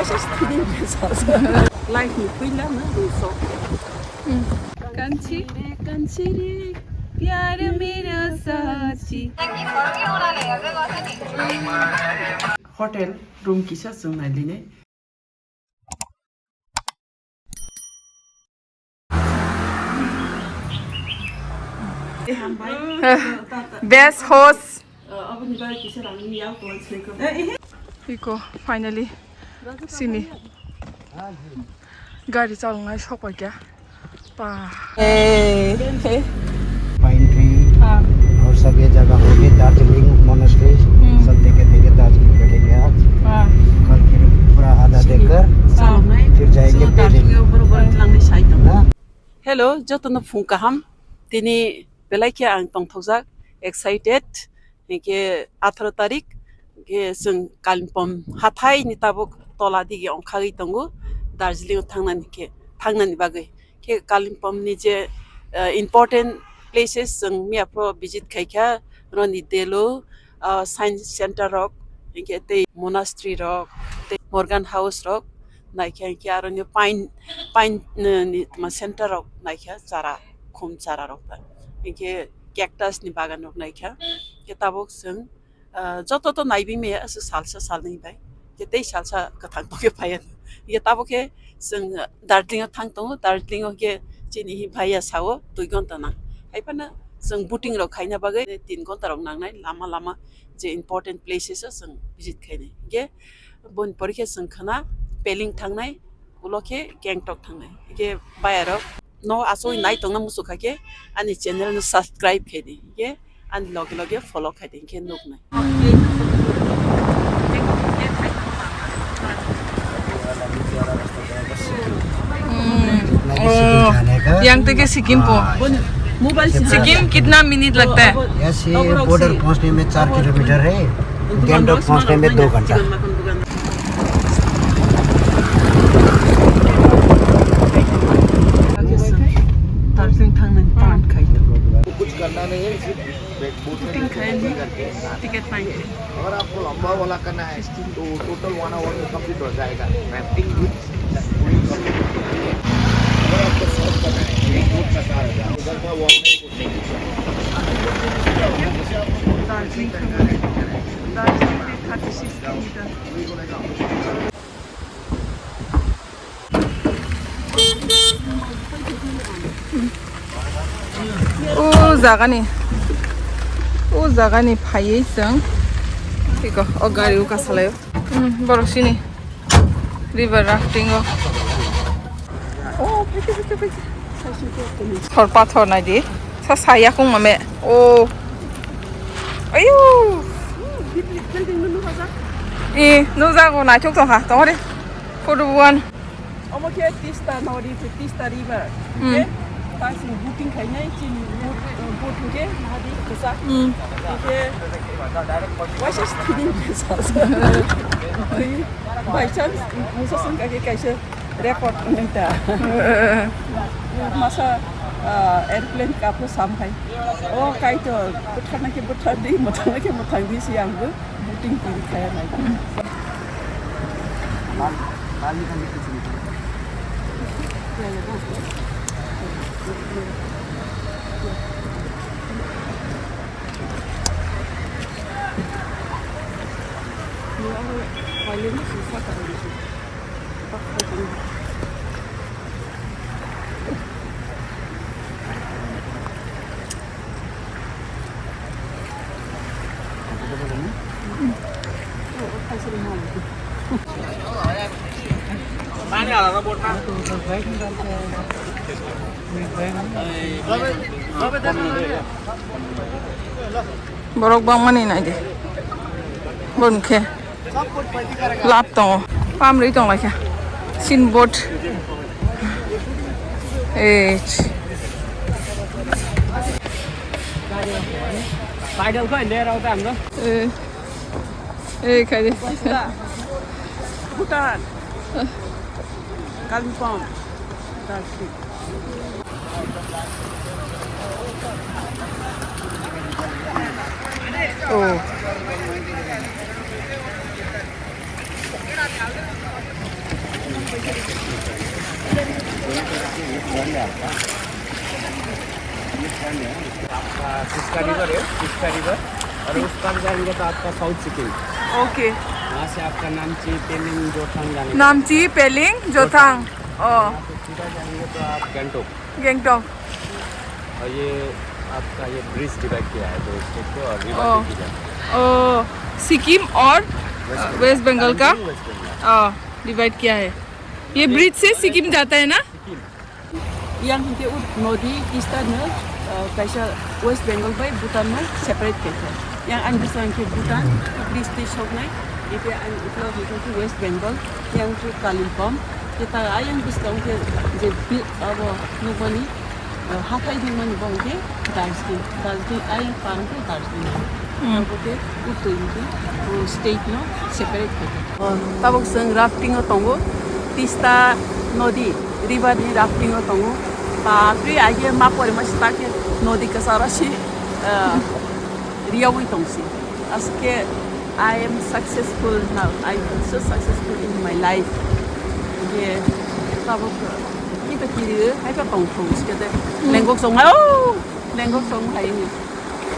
Was ist denn das? Gleich mit Bildern, ne? So. Kanchi Kanchi रे प्यार मेरा साची Hotel room kisa जों नायलिने बेस्ट होस्ट अब नि बाय किसा रानी याव तो छेको इको फाइनली सिनी गाडी चलाउन सक्यो क्या पा पाइन ट्री और सब ये जगह हो गई दार्जिलिंग मोनेस्ट्री सब देखे दार्जिलिंग बैठेंगे आज कल फिर पूरा आधा देखकर फिर जाएंगे हेलो जतन फुंका हम दिनै बेलायखे आं तंथौजाक एक्साइटेड के 18 तारिख के जों कालिम्पम हाथाइनि ताबुक तलादिगे अंखागै दंगो दार्जिलिंआव थांनायनि बागै के कालिम्पमनि जे इम्पोर्टेन्ट प्लेसेस जों मियाफ्राव भिजिट खायखा रनि देलो साइन्स सेन्टर रक के ते मोनास्ट्री रक ते मर्गान हाउस रक नायखा के आरो पाइन नि सेन्टर रक नायखा जारा खम जारा रक के कैक्टस नि बागान रक नायखा के ताबुक जों जत नायबि मे सालसा सालनै बाय के दै सालसा कथां तके फायन ये ताबुके जों दार्जिलिंआव थांतो दार्जिलिंआव के चिनि भाइया सावो 2 घन्टा ना खायफाना जों बुटिं रक खायना बागै 3 घन्टा रक नांनाय लामा जे इम्पोर्टेन्ट प्लेसेस जों भिजिट खायनाय के बन परिखे जों खना पेलिं थांनाय उलके गेंगटक थांनाय के बायराव no asoi nai tong namu sukha ke ani channel nu subscribe khedi ke ani log follow khedi ke nok nai yang teke Sikkim po Sikkim कितना मिनट लगता है ऐसे बॉर्डर पहुंचने में 4 किलोमीटर है गैंगटॉक पहुंचने में 2 घंटा कुछ करना नहीं है सिर्फ टिकट पाएंगे अगर आपको लंबा वाला करना है तो टोटल 1 आवर में कंप्लीट हो जाएगा राफ्टिंग विद अगर आपको शॉर्ट करना है एक बोट का 4000 उधर का वो ओ जागानि फायै जों इको अगारि उका सालायो बरसिनि रिभर राफ्टिंग ओ फैके थर पाथर नायदि सा सायाखौ मामे ओ आयु ए नो जागो नायथक दंहा दंरे फटोबुवान ओमके तिस्ता नदी तिस्ता रिभर passing booking खायनाय चिन बोट के नदी कुसा के what is this by chance musa sangka ke kaise record nita masa airplane ka pro sampai oh kai to buthana ke buthadi mathana ke mathangdi siang bu booking kiri khaya nai borok bang mani nai de bonke lap tong pam ri tong la kya sin boat Paidal ko le rau tam no khai de Bhutan Kalimpong Darjeeling oh friend है आपका, ये friend है आपका। Teesta river है, Teesta river, और उस पार जाएंगे तो आपका साउथ सिक्किम। ओके, वहाँ से आपका नामची, पेलिंग, जोथांग जाने। नामची, पेलिंग, जोथांग। वहाँ से सीधा जाएंगे तो आप गैंगटोक। गैंगटॉक। और ये आपका ये ब्रिज डिवाइड किया है दो स्टेट को, और रिवर की जाए। सिक्किम और वेस्ट बंगाल का वेस्ट बंगाल। डिवाइड किया है। ये ब्रिज से सिक्किम जाता है ना? Yang hingga nodi Eastern kaisa West Bengal by Bhutan na separate kaisa. Yang an bisa ke Bhutan, bridge di Shognai, itu an itu hingga West Bengal, yang ke Kalimpong. Kita ayang bisa ke je abo nubani hatai di mana bangke Darjeeling ayang parang ke Darjeeling. Oke, itu ini state no separate kaisa. Tabok seng rafting otongo, Tista nodi river di rafting otongo. Tapi aja mapor masih pakai nodi ke sarasi riawi tongsi. Aske I am successful now. I am so successful in my life. Ye, tahu kita kiri, kita tongkong. Kita lenggok song, lenggok song hari ini.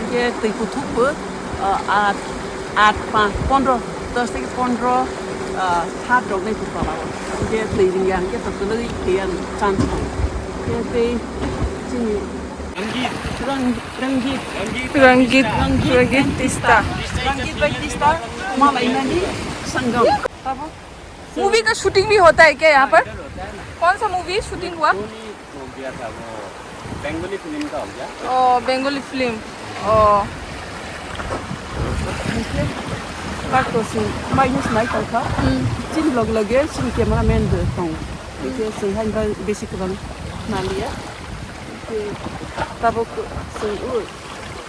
Ye, tipu tupu at 15 hard dog ni tu kalau. Ye, tiring yang kita tu lagi kian cantik. Jadi, sini. Ranggit Tista। Ranggit by Tista, Malay Nadi, Sangam. Apa? Movie का shooting भी होता है क्या यहाँ पर? कौन सा movie shooting हुआ? हो गया था वो, बंगाली फिल्म का हो गया। Bengali film. Bakto sing minus Michael ka. Sini log lagi, sini cameraman de tong. Itu sing hanya basic bang nalia. Tabok sing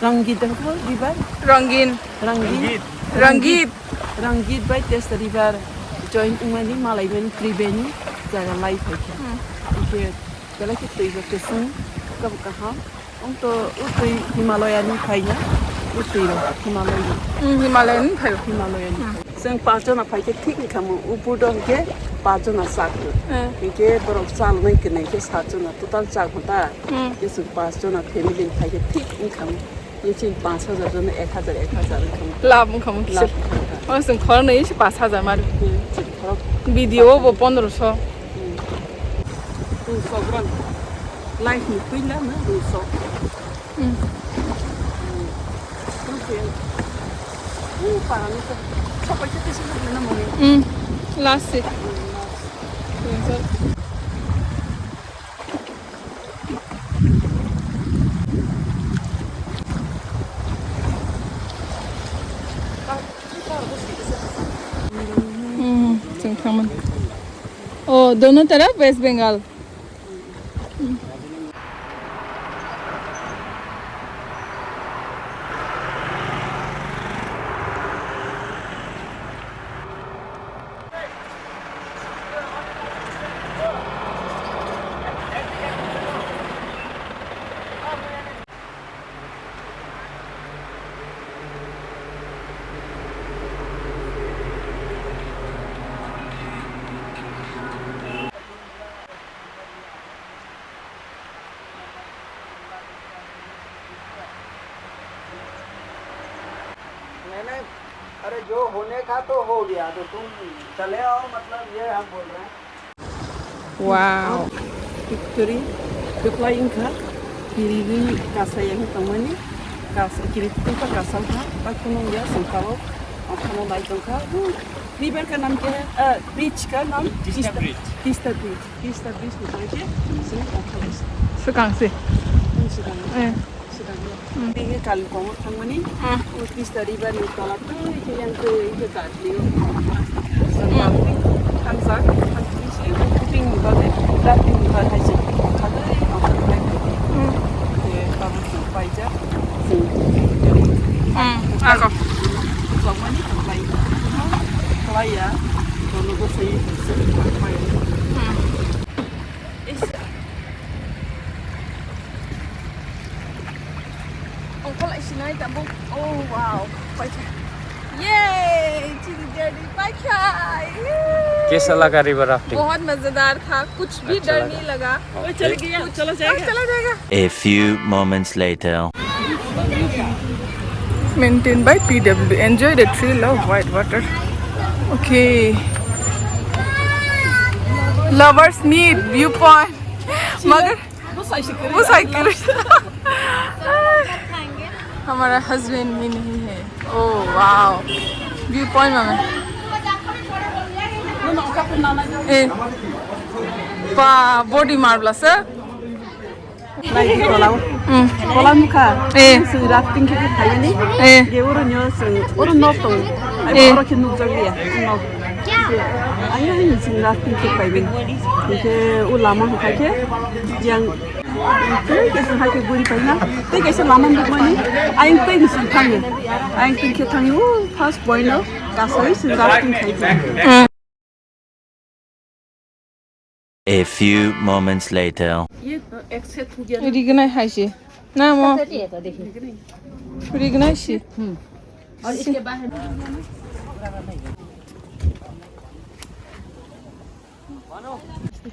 Ranggit dah tu river. रंगीन। Ranggit by test river. Join umani Malay mani Tribeni jaga live aja. Itu kalau kita ikut kesung kamu kaham, untuk Himalaya ni kaya, itu Himalaya. Himalayan भयो। Himalaya ni. Seng pajon apa itu tik kamu upudong ke pajon asak. Ke berok sal naik ke naik ke sajon total sak kita. Ke seng pajon family kaya tik kamu. Ye cing 5,000 জন 1,000 kamu. लाभ खाऊं Lap. और संग खर नहीं 5,000 मार Kalau video वो 1500। tu sobran live ni pindah na tu sob. Parang itu sampai kita sini mana mau ni? Last से संक्रमण। दोनों तरफ वेस्ट बंगाल। मैंने अरे जो होने का तो हो गया, तो तुम चले आओ, मतलब ये हम बोल रहे हैं। Wow. Victory, kepala ingka, kiri kasa yang tamani, kasa kiri tu pa kasa ka, pak punong dia sengkau, apa nama itu ka? River ka nam क्या है? Bridge का नाम Tista Bridge। Tista Bridge itu aja, sini apa sih? 是港式。 Sedang. Ini Kalimpong tamani, Tista River ni kalau tu yang itu Darjeeling. Sampai Hansa, sih, kuping bagai, rafting bagai sih. Ada apa lagi? Kamu sampai je, आको। selama ni sampai, sampai ya, kalau aku sampai. Ongkol isinay tambong. Oh wow, pakai. Yay, ciri jadi pakai. कैसा लगा river rafting? बहुत मजेदार था, कुछ भी अच्छा डर लगा। नहीं लगा। चल गया चलो जाएगा चला जाएगा। A few moments later. Maintained by PW. Enjoy the thrill of white water. Okay. Lovers meet viewpoint. मगर वो साइकिल हमारा हस्बैंड भी नहीं है। ओह वाओ, व्यू पॉइंट में ए पा body marble sir Kolam muka, Eh. sing rafting kita kaya ni, Eh. dia urunnya sing urun notong, Eh. ay orang kena nujang dia, nok. Ayah ni sing rafting kita kaya ni, ke ulama kaya, yang itu kita kaya guri kaya, tu kita lama bukan ni, ayah tu ni sing kaya, ayah tu kita ni, first point no, kasih sing rafting kaya. A few moments later. Ye exit हो गया. रिगनाइ हाइसे ना म रिगनाइ सी और इसके बाहर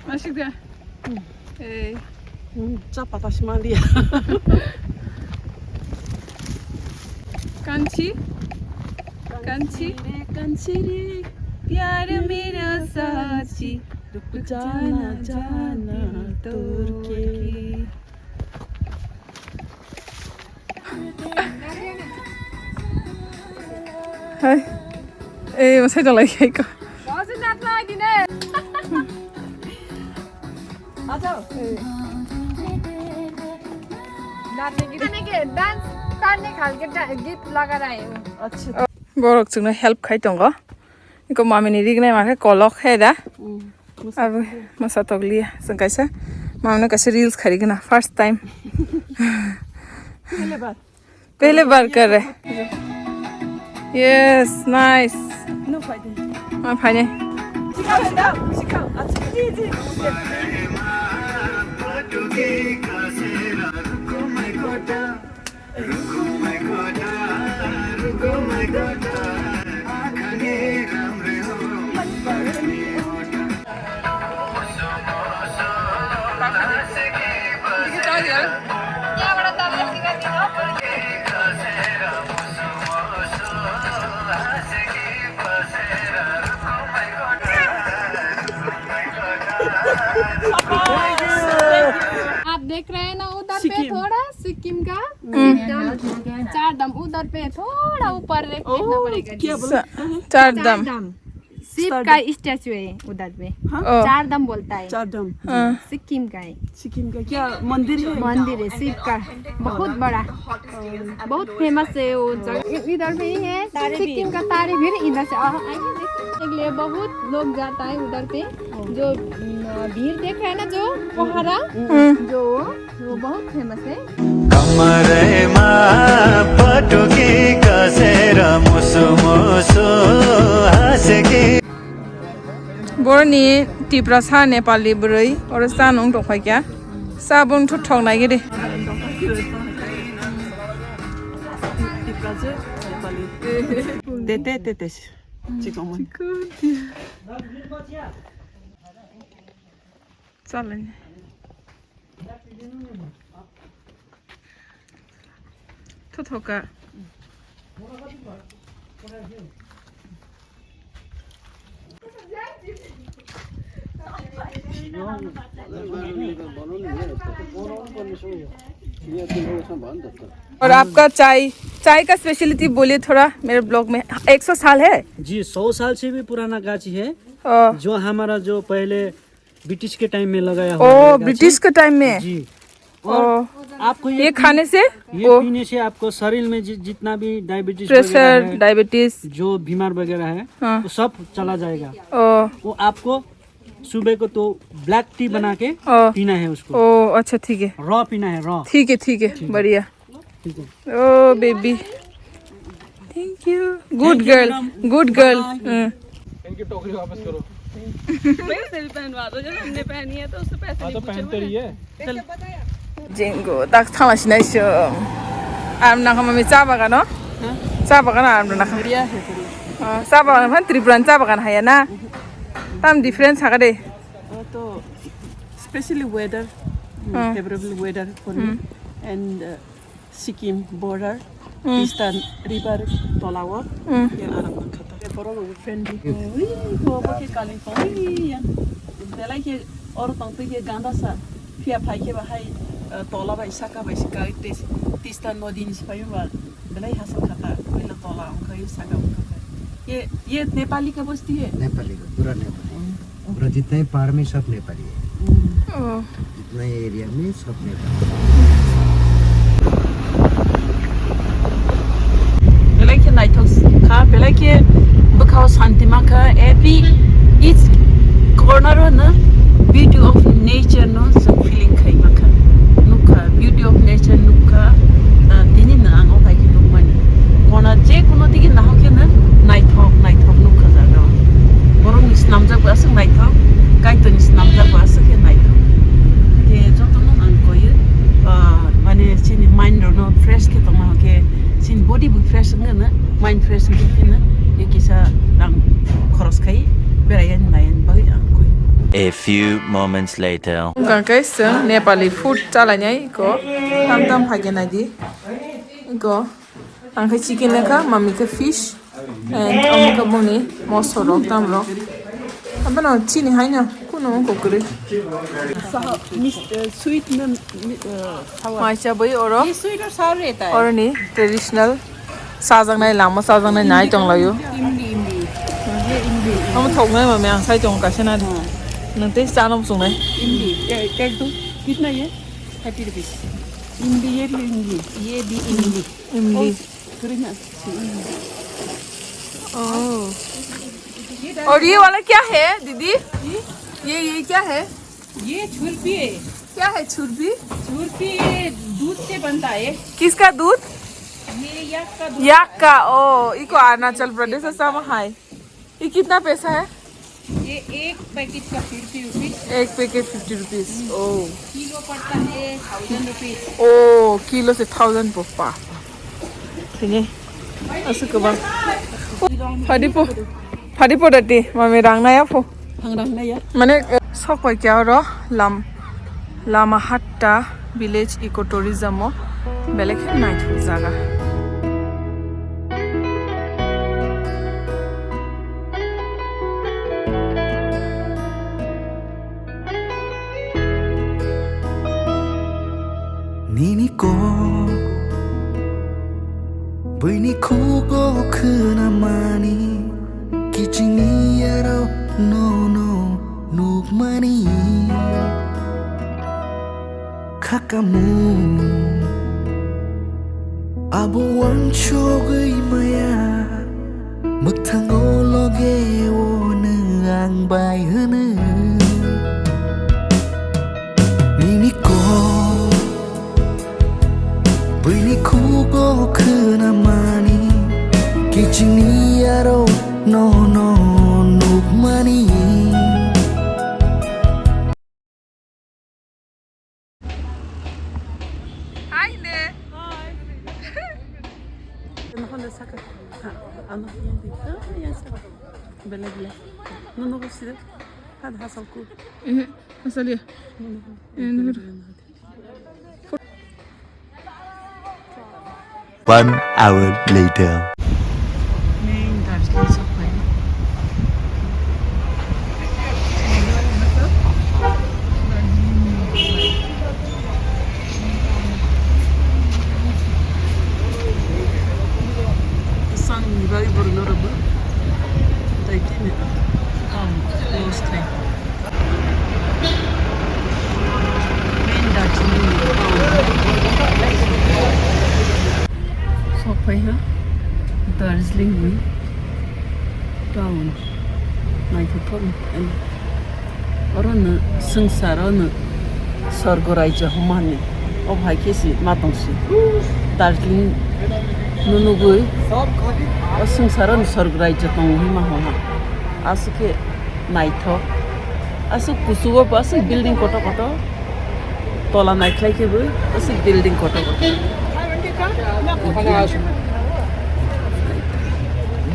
मासिक दे ए cepat asma dia. कान्छी कान्छी Kanci प्यार मेरा साची रुक जाना जाना दूर के. हाय ए म चाहिँ डलाइ खाइको डांस करने खालके गीत लगाएर आयो अच्छा. बरक जुन हेल्प खाइतंग इको मामिनी रिगनाइ माखे कलक हेदा अब मसा तगलिया संकाइसा मामने कैसे रील्स खरीगना फर्स्ट टाइम पहले बार कर रहे यस नाइस No फायदे. मैं फाइने सिखाओ. अच्छा. जी जी. आप देख रहे हैं ना उधर पे थोड़ा सिक्किम का एकदम चार धाम उधर पे थोड़ा ऊपर देखना पड़ेगा क्या बोला? चार दम शिव का स्टैचू है उधर पे चार धाम बोलता है चारधाम. सिक्किम का है सिक्किम का क्या मंदिर है? मंदिर है शिव का बहुत बड़ा बहुत फेमस है वो जगह इधर पे ही है सिक्किम का तारे भी इधर से आइए देखने के लिए बहुत लोग जाता है उधर पे जो भीड़ देख रहे हैं ना जो पहाड़ा जो वो बहुत फेमस है कमरेमा पटुकी कसेर मुसु मुसु हाँसेकी बरनि टिप्रासा नेपाली बुरै और सानुं दंखाय क्या साबुन थु ठग नागिरे Tete. Chico man. चलन थोका और आपका चाय का स्पेशलिटी बोलिए थोड़ा मेरे ब्लॉग में 100 साल है जी 100 साल से भी पुराना गाछी है ओ, जो हमारा जो पहले ब्रिटिश के टाइम में लगाया ओ हुआ है ब्रिटिश के टाइम में जी ओ, और आपको ये खाने से ये ओ, पीने से आपको शरीर में जितना भी डायबिटीज प्रेशर डायबिटीज जो बीमार वगैरह है हाँ। वो सब चला जाएगा ओ वो आपको सुबह को तो ब्लैक टी बना के ओ, पीना है उसको ओ अच्छा ठीक है रॉ पीना है रॉ ठीक है बढ़िया ठीक है oh baby thank you good girl इनकी टोकरी वापस करो. पैसे भी पहनवा दो जब हमने पहनी है तो उससे पैसे नहीं पहनते रहिए. जेंगो 딱 थांगासिनायसो आराम मामी चा बागान चा बागान आराम बढ़िया है बढ़िया. चा बागान त्रिपुरानि चा बागान हाया ना tam difference haga de तो especially weather, favorable weather for me, and Sikkim border, Tistan river, Tolawa, yan alam ng kata. Parang friendly. Uy, ko ba ke Kalimpong? Yan. Dala ke or tang to ke ganda sa. Pia pai ke ba hai Tola ba isa ka ite Tistan nodin spayo ba. Dala hasan kata. Pila Tola ang kai saka ang kata. ये नेपाली का बस्ती है नेपाली का पूरा नेपाली पूरा जितना ही पहाड़ में सब नेपाली है जितना ही एरिया में सब Nepali Belaki nighthouses ka belaki bukhaw santima ka every each corner na beauty of nature no some feeling khai maka nuka beauty of nature nuka tini na ang okai ki lumani kona je kuno digi na hoke na nighthawk nuka jaga borong is namjak basang nighthawk kai to is namjak basang ke nighthawk ke joto no ang koi mane chini mind no fresh ke to ma ke sin body bu fresh na mind fresh ke na ye kisa ang khoros khai berayan nayan bai ang koi A few moments later. Guys, Nepali food chalanya ko tam hage na di ko ang ka chicken ka mami ka fish and ka boni mosoro tam ro abana chini haina kuno ko kure sweet na macha boy oro ये sweet और sour रहता है or ni traditional sajang nai lama sajang nai nai tong layo इमली ये इमली am thong nai ma myang sai tong ka sena di nang te cha nom sung nai इमली क्या दो कितना ये 30 रुपीस इमली ये भी इमली imli करेंगे oh और ये वाला क्या है दीदी ये क्या है ये छुरपी है क्या है छुरपी छुरपी दूध से बनता है किसका दूध ये याक का दूध याक का ओ इको अरुणाचल प्रदेश से सब है ये कितना पैसा है ये एक पैकेट का 50 रुपीस एक पैकेट 50 रुपीज ओ किलो पड़ता है 1000 रुपीस ओ किलो से 1000 पप्पा ठीक है असु कबा फदिपो दति मामे रांनाया फो भांगरांना या माने सबै क्या रो लामा हाट्टा विलेज इको टूरिज्म बेलेग नाइट जागा Nini ko Bini ko khuna mani Kichini yaro no nuk mani Kakamu Abu wan chogai maya Muktango loge wo ne ang bai hana Nini ko Bini kugo kuna mani Kichini yaro no nuk mani Hi ne Nahon saka ana yendi ya saka bele no guside hada hasal ku asali One hour later. main Darjeeling सबै sang very vulnerable they didn't close time main Darjeeling सबै ha Darjeeling में town नाइथोथोन और न संसार न स्वर्ग राज्य हमाने अब हाय केसी मातंसी दार्जिलिंग नुनुगुई और संसार न स्वर्ग राज्य तंग ही माहोना आसके नाइथो आसु कुसुगो पास बिल्डिंग कोटो कोटो तोला नाइथलाई के बुई आसु बिल्डिंग कोटो कोटो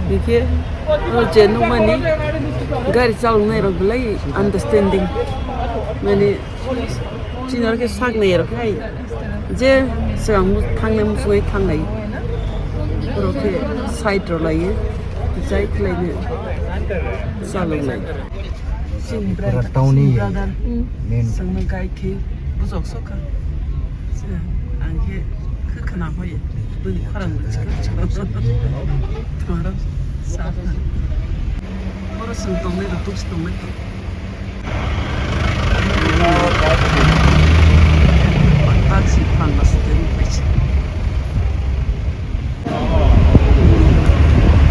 देखिए जेनु मनी गाड़ी चलाउने रगलाई अंडरस्टैंडिंग माने चिनर के साग नहीं रखाई जे सिगां थांने मुसुङै थांनाय रखे साइड रलायो जाय खलायनो जालांनाय पूरा टाउन ही है मेन जोंनो गायखे बुजक सखा आंखे खोना होयो बोनि खरांबो थमारा साफा बर जों दंनाय र दस दंनाय taxi फानबासो दोनफैसै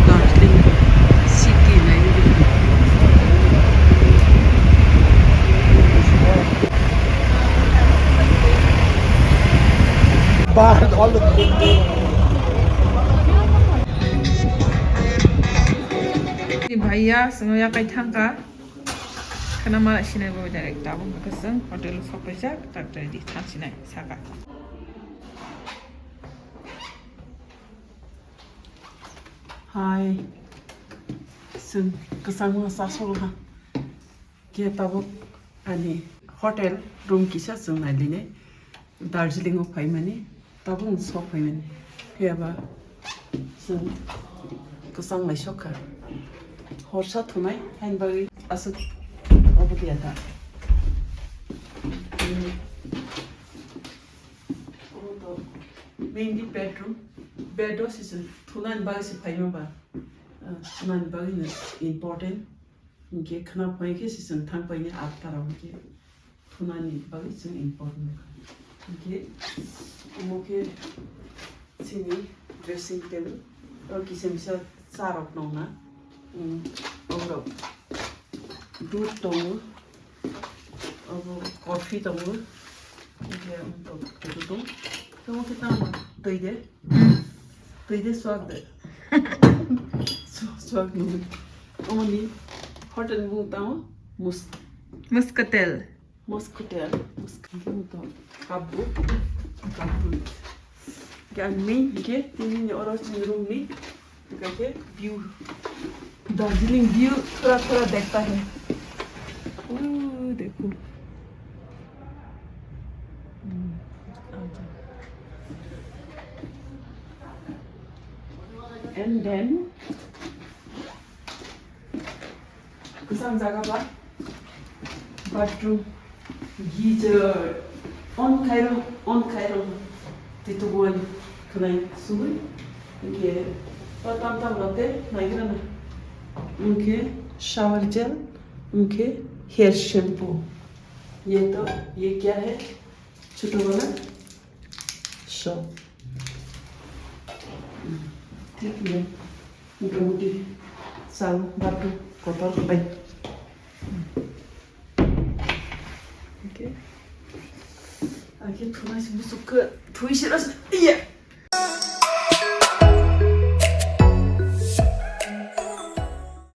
दार्जिलिं सिटी नायनो भैया जोङो याकाय थांगा खाना माला सिनाय बो डाइरेक्ट दाबो माखासे हटेल सफैसा डाक्टर दि थांसिनाय सागा हाय जों गोजां मोसा सलहा गेटाबो अनि हटेल रुम किसा जों नायलिने दार्जिलिंआव फैमाने दाबो सफैमाने फैयाबा जों गोजां नायसखा हरसा थुनाय हाइनबागै आसो अबदिया दा मेनलि बेडरूम सिजन थुनानै बागैसो फाइमाबा थुनानै बागैनो इम्पोर्टेन्ट इनके खाना फाइके सिजन थांबायनि आफ्टाराव इनके थुनानै बागै जों इम्पोर्टेन्ट इनके उमुके सिनि ड्रेसिंग टेबल और किसिमसा चारक नङा और दूध दङ अब कफी दङ इनके दङ Kamu kita tøyde swag nu. Omni hotel bu tao muscatel kabu. Kan main ke ini orang room ni के व्यू दार्जिलिंग व्यू थोड़ा थोड़ा देखता है देखो and then kusang jaga ba bathroom geyser on kairo titu gol kanai subai ke patam tam late nagira na उनके shower gel उनके hair shampoo ये क्या है छोटा वाला शॉप ठीक है मोटी साल बाटो कोतर बाई ओके आगे थोड़ा सा मुसुक थोड़ी सी रस ये